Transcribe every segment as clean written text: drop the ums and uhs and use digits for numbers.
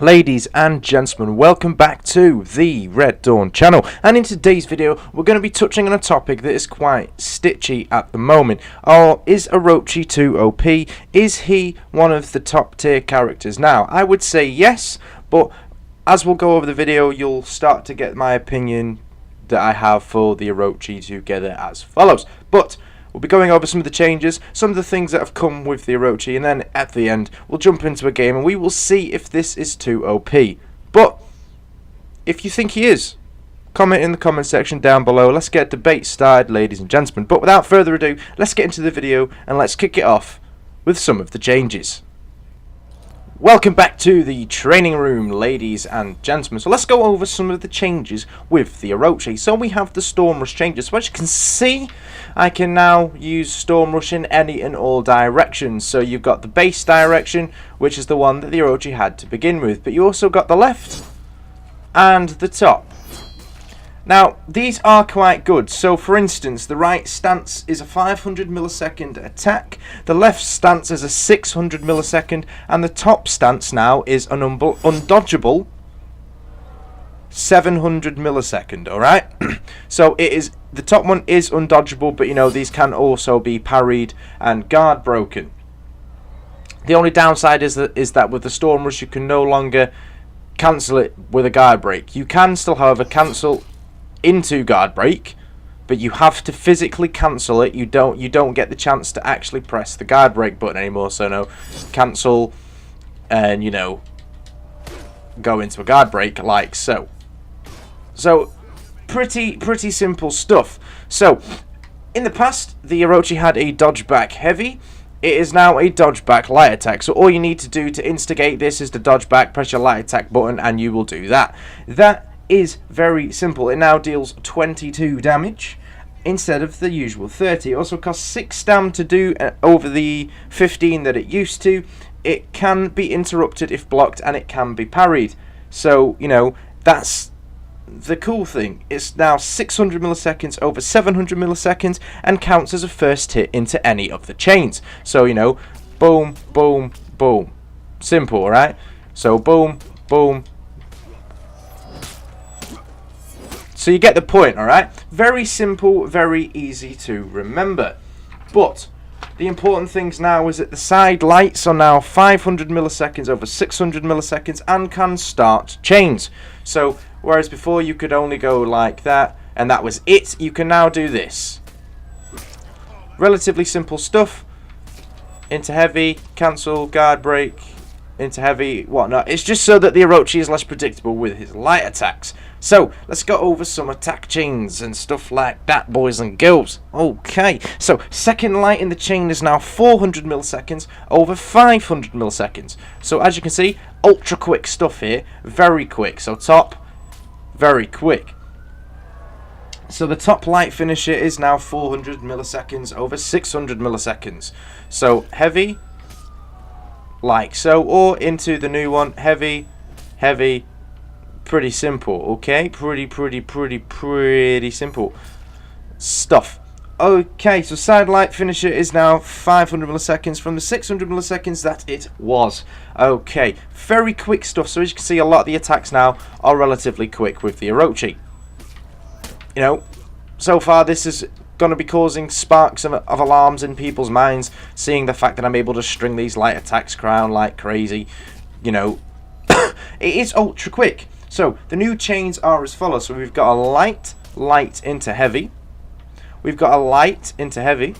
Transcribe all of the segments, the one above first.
Ladies and gentlemen, welcome back to the Red Dawn channel, and in today's video we're going to be touching on a topic that is quite stitchy at the moment. Is Orochi too OP? Is he one of the top tier characters? Now, I would say yes, but as we'll go over the video you'll start to get my opinion that I have for the Orochi together as follows. But we'll be going over some of the changes, some of the things that have come with the Orochi, and then at the end we'll jump into a game and we will see if this is too OP. But if you think he is, comment in the comment section down below. Let's get debate started, ladies and gentlemen. But without further ado, let's get into the video and let's kick it off with some of the changes. Welcome back to the training room, ladies and gentlemen. So let's go over some of the changes with the Orochi. So we have the Storm Rush changes. So as you can see, I can now use Storm Rush in any and all directions. So you've got the base direction, which is the one that the Orochi had to begin with. But you also got the left and the top. Now, these are quite good. So, for instance, the right stance is a 500 millisecond attack, the left stance is a 600 millisecond, and the top stance now is an undodgeable 700 millisecond, alright? So, the top one is undodgeable, but you know, these can also be parried and guard broken. The only downside is that with the Storm Rush, you can no longer cancel it with a guard break. You can still, however, cancel into guard break, but you have to physically cancel it. You don't get the chance to actually press the guard break button anymore. So no, cancel and you know, go into a guard break like so. So pretty simple stuff. So in the past the Orochi had a dodge back heavy. It is now a dodge back light attack. So all you need to do to instigate this is to dodge back, press your light attack button, and you will do that. That is very simple. It now deals 22 damage instead of the usual 30. It also costs 6 stam to do over the 15 that it used to. It can be interrupted if blocked, and it can be parried. So, you know, that's the cool thing. It's now 600 milliseconds over 700 milliseconds and counts as a first hit into any of the chains. So, you know, boom, boom, boom. Simple, right? So, boom, boom. So you get the point, alright? Very simple, very easy to remember. But the important things now is that the side lights are now 500 milliseconds over 600 milliseconds and can start chains. So whereas before you could only go like that and that was it, you can now do this. Relatively simple stuff. Into heavy, cancel, guard break, into heavy, whatnot. It's just so that the Orochi is less predictable with his light attacks. So, let's go over some attack chains and stuff like that, boys and girls. Okay, so second light in the chain is now 400 milliseconds over 500 milliseconds. So, as you can see, ultra quick stuff here. Very quick. So, top, very quick. So, the top light finisher is now 400 milliseconds over 600 milliseconds. So, heavy, like so, or into the new one, heavy, heavy. Pretty simple, okay? Pretty simple stuff. Okay, so side light finisher is now 500 milliseconds from the 600 milliseconds that it was. Okay, very quick stuff. So as you can see, a lot of the attacks now are relatively quick with the Orochi. You know, so far this is going to be causing sparks of alarms in people's minds, seeing the fact that I'm able to string these light attacks around like crazy. You know, it is ultra quick. So, the new chains are as follows. So, we've got a light into heavy. We've got a light into heavy.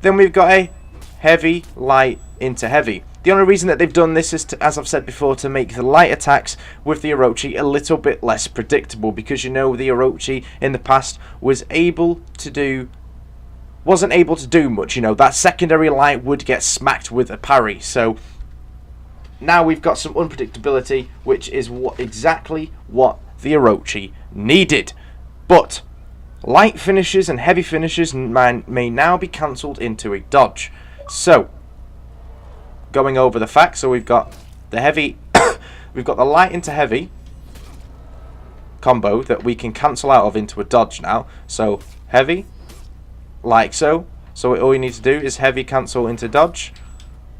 Then we've got a heavy, light into heavy. The only reason that they've done this is, as I've said before, to make the light attacks with the Orochi a little bit less predictable. Because, you know, the Orochi in the past wasn't able to do much. You know, that secondary light would get smacked with a parry. So, now we've got some unpredictability, which is exactly what the Orochi needed. But light finishes and heavy finishes may now be cancelled into a dodge. So, going over the facts, so we've got the heavy, we've got the light into heavy combo that we can cancel out of into a dodge now. So, heavy, like so. So all you need to do is heavy cancel into dodge,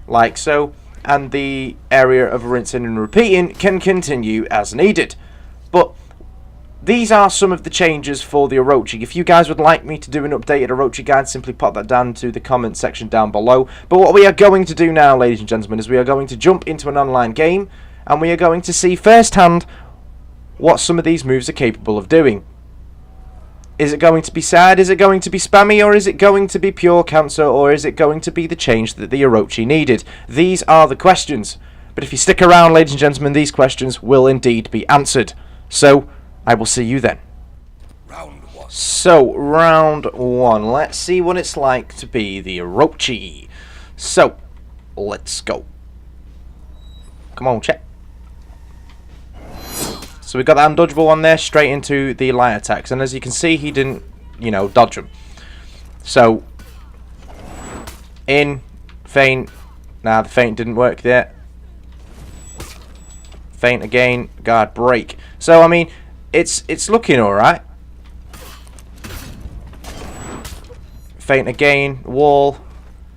like so. and the area of rinsing and repeating can continue as needed. But these are some of the changes for the Orochi. If you guys would like me to do an updated Orochi guide, simply pop that down to the comment section down below. But what we are going to do now, ladies and gentlemen, is we are going to jump into an online game, and we are going to see firsthand what some of these moves are capable of doing. Is it going to be sad? Is it going to be spammy? Or is it going to be pure cancer? Or is it going to be the change that the Orochi needed? These are the questions. But if you stick around, ladies and gentlemen, these questions will indeed be answered. So I will see you then. Round 1. So, round 1. Let's see what it's like to be the Orochi. So, let's go. Come on, check. So we got that undodgeable one there, straight into the light attacks. And as you can see, he didn't, dodge them. So, in, feint. Nah, the feint didn't work there. Feint again, guard break. So, I mean, it's looking alright. Feint again, wall,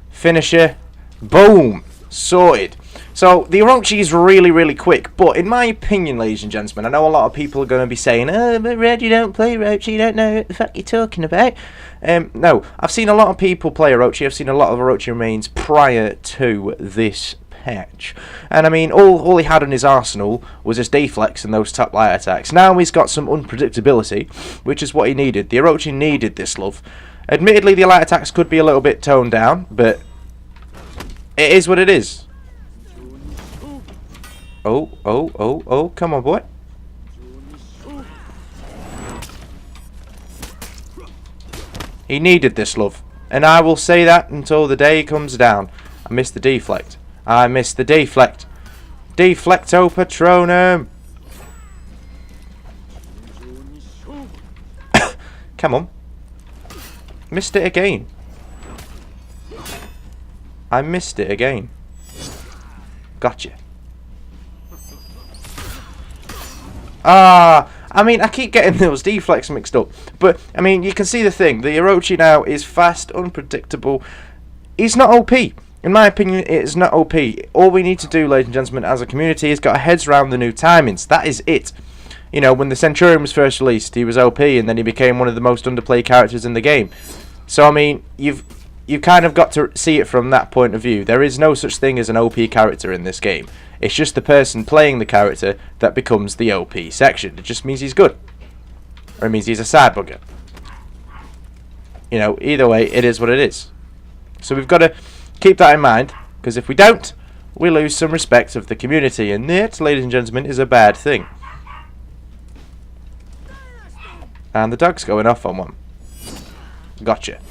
finisher, boom, sorted. So the Orochi is really, really quick, but in my opinion, ladies and gentlemen, I know a lot of people are going to be saying, "Oh, but Red, you don't play Orochi, you don't know what the fuck you're talking about." No, I've seen a lot of people play Orochi. I've seen a lot of Orochi remains prior to this patch, and I mean, all he had in his arsenal was his deflex and those top light attacks. Now he's got some unpredictability, which is what he needed. The Orochi needed this love. Admittedly, the light attacks could be a little bit toned down, but it is what it is. Oh, come on, boy. He needed this love, and I will say that until the day comes down. I missed the deflect. I missed the deflect. Deflecto Patronum. Come on. Missed it again. I missed it again. Gotcha. I mean, I keep getting those deflects mixed up. But, I mean, you can see the thing. The Orochi now is fast, unpredictable. He's not OP. In my opinion, it is not OP. All we need to do, ladies and gentlemen, as a community, is get our heads around the new timings. That is it. You know, when the Centurion was first released, he was OP, and then he became one of the most underplayed characters in the game. So, I mean, you've kind of got to see it from that point of view. There is no such thing as an OP character in this game. It's just the person playing the character that becomes the OP section. It just means he's good. Or it means he's a side bugger. You know, either way, it is what it is. So we've got to keep that in mind, because if we don't, we lose some respect of the community. And that, ladies and gentlemen, is a bad thing. And the dog's going off on one. Gotcha.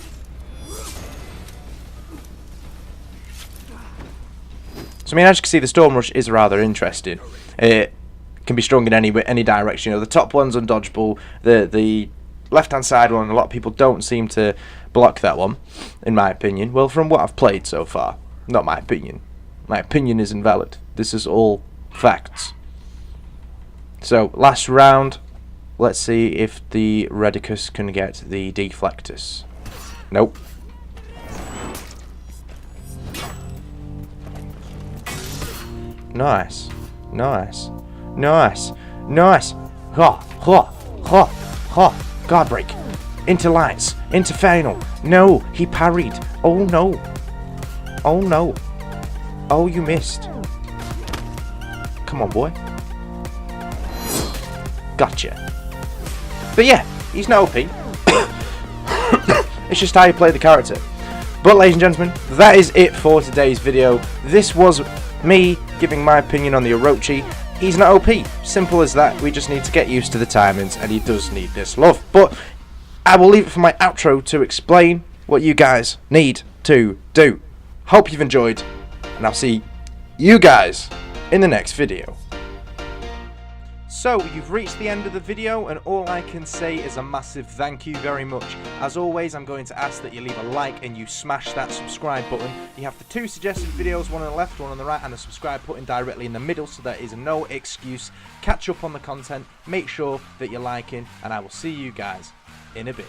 So I mean, as you can see, the Storm Rush is rather interesting. It can be strung in any direction. You know, the top one's undodgeable. The left-hand side one, a lot of people don't seem to block that one, in my opinion. Well, from what I've played so far, not my opinion. My opinion is invalid. This is all facts. So last round, let's see if the Redicus can get the Deflectus. Nope. Nice, nice, nice, nice. Ha, ha, ha, ha. Guard break. Into lights. Into final. No, he parried. Oh no. Oh no. Oh, you missed. Come on, boy. Gotcha. But yeah, he's not OP. It's just how you play the character. But ladies and gentlemen, that is it for today's video. This was me giving my opinion on the Orochi. He's not OP. Simple as that. We just need to get used to the timings, and he does need this love. But I will leave it for my outro to explain what you guys need to do. Hope you've enjoyed, and I'll see you guys in the next video. So, you've reached the end of the video, and all I can say is a massive thank you very much. As always, I'm going to ask that you leave a like and you smash that subscribe button. You have the two suggested videos, one on the left, one on the right, and the subscribe button directly in the middle, so there is no excuse. Catch up on the content, make sure that you're liking, and I will see you guys in a bit.